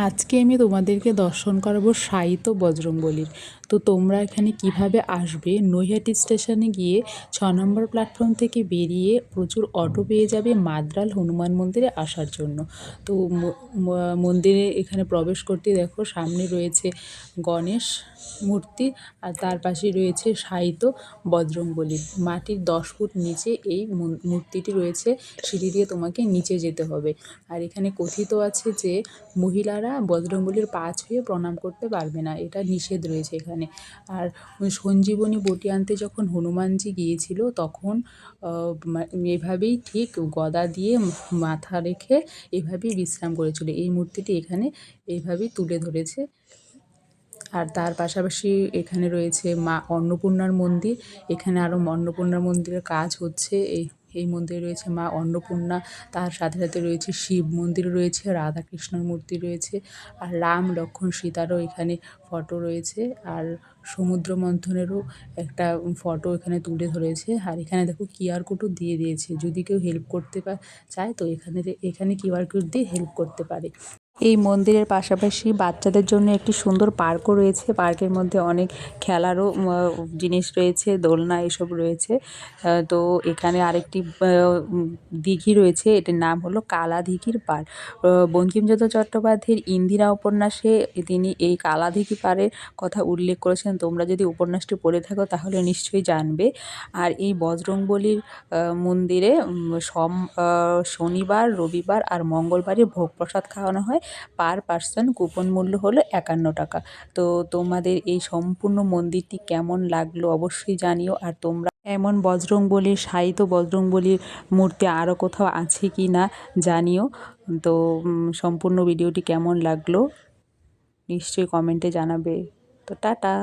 আজকে আমি তোমাদেরকে দর্শন করাবো শায়িত বজরংবলীর। তো তোমরা এখানে কিভাবে আসবে, নৈহাটি স্টেশনে গিয়ে 6 নম্বর প্ল্যাটফর্ম থেকে বেরিয়ে প্রচুর অটো পেয়ে যাবে মাদ্রাল হনুমান মন্দিরে আসার জন্য। তো মন্দিরে এখানে প্রবেশ করতে দেখো সামনে রয়েছে গণেশ মূর্তি আর তার পাশে রয়েছে শায়িত বজরংবলী। মাটির 10 ফুট নিচে এই মূর্তিটি রয়েছে, সিঁড়ি দিয়ে তোমাকে নিচে যেতে হবে। আর এখানে কথিত আছে যে মহিলারা বজরংবলীর পা ছুঁয়ে প্রণাম করতে পারবে না, এটা নিষেধ রয়েছে এখানে। আর সঞ্জীবনী বটি আনতে যখন হনুমানজি গিয়েছিল তখন এভাবেই ঠিক গদা দিয়ে মাথা রেখে এভাবেই বিশ্রাম করেছিল। এই মূর্তিটি এখানে এইভাবেই তুলে ধরেছে। আর তার পাশাপাশি এখানে রয়েছে মা অন্নপূর্ণার মন্দির। এখানে আরও অন্নপূর্ণার মন্দিরের কাজ হচ্ছে। এই মন্দিরে রয়েছে মা অন্নপূর্ণা, তার সাথে সাথে রয়েছে শিব মন্দির রয়েছে, রাধাকৃষ্ণর মূর্তি রয়েছে, আর রাম লক্ষ্মণ সীতারও এখানে ফটো রয়েছে। আর সমুদ্র মন্থনেরও একটা ফটো এখানে তুলে ধরেছে। আর এখানে দেখো কিউআর কোডও দিয়ে দিয়েছে, যদি কেউ হেল্প করতে চায় তো এখানে কিউআর কোড দিয়ে হেল্প করতে পারে। এই মন্দিরের পাশাপাশি বাচ্চাদের জন্য একটি সুন্দর পার্কও রয়েছে। পার্কের মধ্যে অনেক খেলারও জিনিস রয়েছে, দোলনা এসব রয়েছে। তো এখানে আরেকটি দিঘি রয়েছে, এটির নাম হলো কালা দিঘির পাড়। বঙ্কিমচন্দ্র চট্টোপাধ্যায়ের ইন্দিরা উপন্যাসে তিনি এই কালা দিঘি পাড়ের কথা উল্লেখ করেছেন। তোমরা যদি উপন্যাসটি পড়ে থাকো তাহলে নিশ্চয়ই জানবে। আর এই বজরংবলীর মন্দিরে শনিবার, রবিবার আর মঙ্গলবারে ভোগ প্রসাদ খাওয়ানো হয়। পার পার্সন কুপন মূল্য হলো 51 টাকা। তো তোমাদের এই সম্পূর্ণ মন্দিরটি কেমন লাগলো অবশ্যই জানিও। আর তোমরা এমন বজরংবলীর শায়িত বজরংবলীর মূর্তি আরও কোথাও আছে কি না জানিও। তো সম্পূর্ণ ভিডিওটি কেমন লাগলো নিশ্চয়ই কমেন্টে জানাবে। তো টাটা।